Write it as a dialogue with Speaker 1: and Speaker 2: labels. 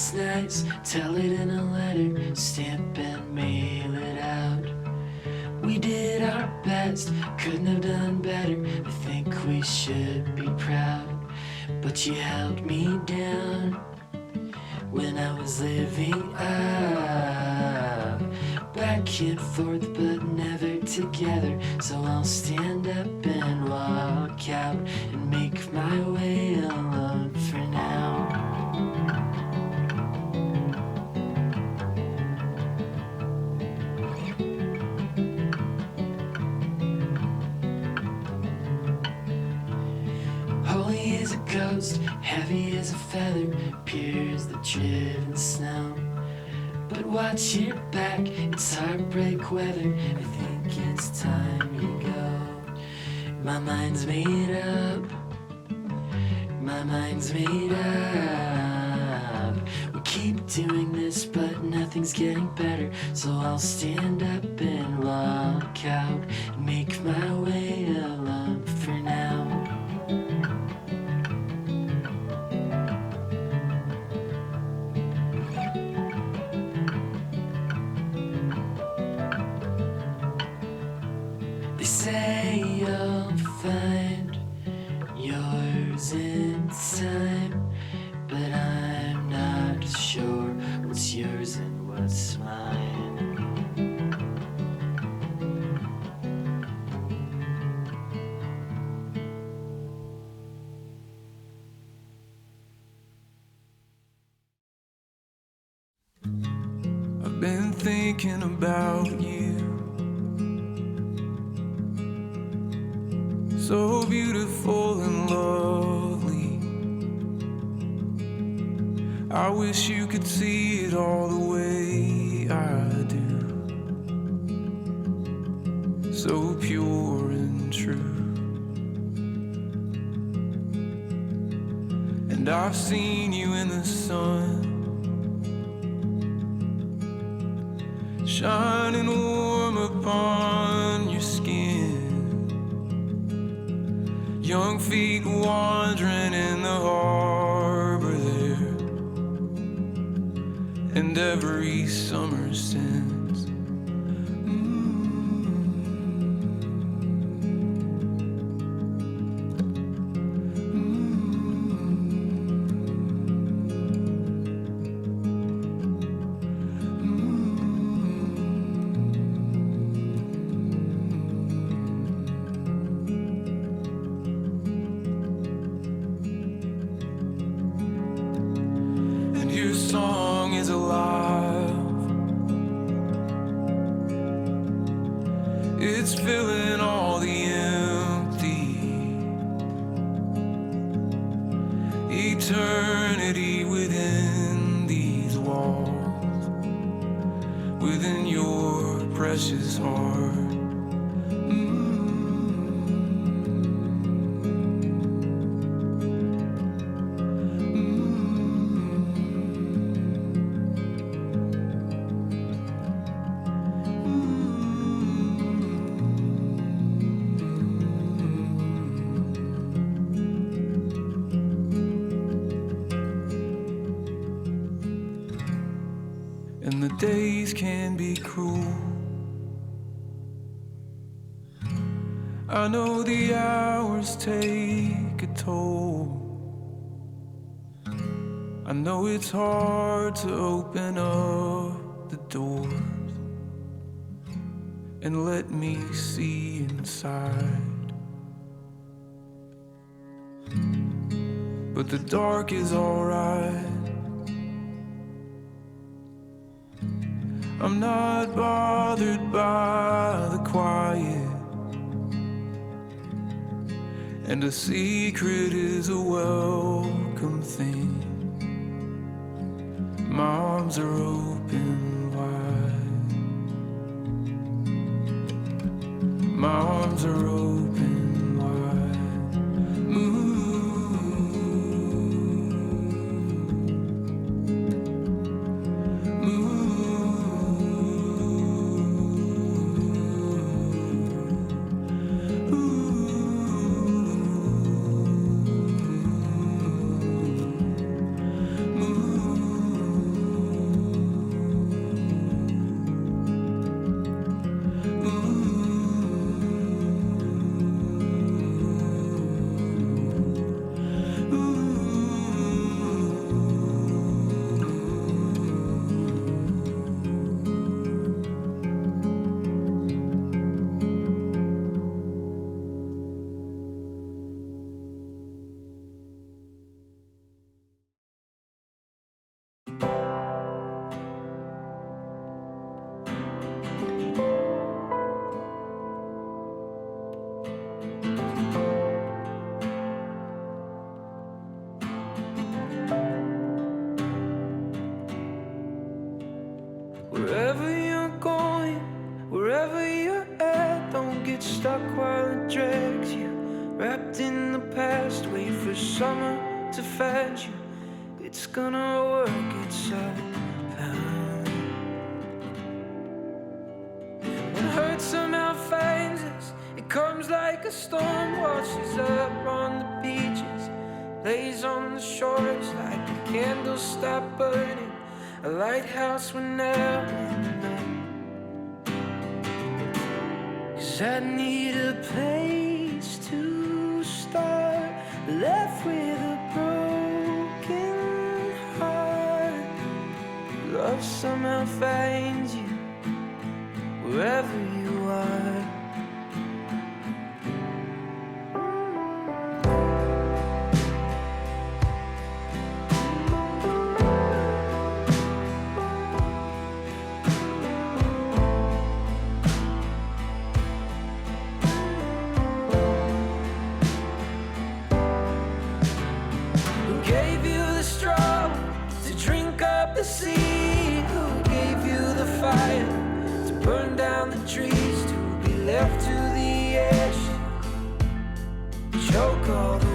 Speaker 1: was nice, tell it in a letter, stamp and mail it out. We did our best, couldn't have done better, I think we should be proud. But you held me down when I was living up, back and forth but never together. So I'll stand up and walk out and make my way alone for now. Holy as a ghost, heavy as a feather, pure as the driven snow. But watch your back, it's heartbreak weather, I think it's time you go. My mind's made up, my mind's made up. We keep doing this but nothing's getting better. So I'll stand up and walk out and make my way alone for now. They say you'll find yours in time, but I'm not sure what's yours and what's mine.
Speaker 2: I've been thinking about you. So beautiful and lovely. I wish you could see it all the way I do. So pure and true. And I've seen you in the sun, shining warm upon your skin. Young feet wandering in the harbor there, and every summer since. Your song is alive. It's filling all the empty. Eternity within these walls, within your precious heart. And the days can be cruel. I know the hours take a toll. I know it's hard to open up the doors and let me see inside. But the dark is alright. I'm not bothered by the quiet, and a secret is a welcome thing. My arms are open wide. My arms are open wide. Move. Wherever you're going, wherever you're at, don't get stuck while it drags you. Wrapped in the past, wait for summer to find you. It's gonna work itself out. When hurt somehow finds us, it comes like a storm, washes up on the beaches, lays on the shores like the candles stop burning, a lighthouse went out in the night. 'Cause I need a place to start, left with a broken heart. Love somehow finds you wherever you are. Gave you the straw to drink up the sea? Who gave you the fire to burn down the trees, to be left to the edge, choke all the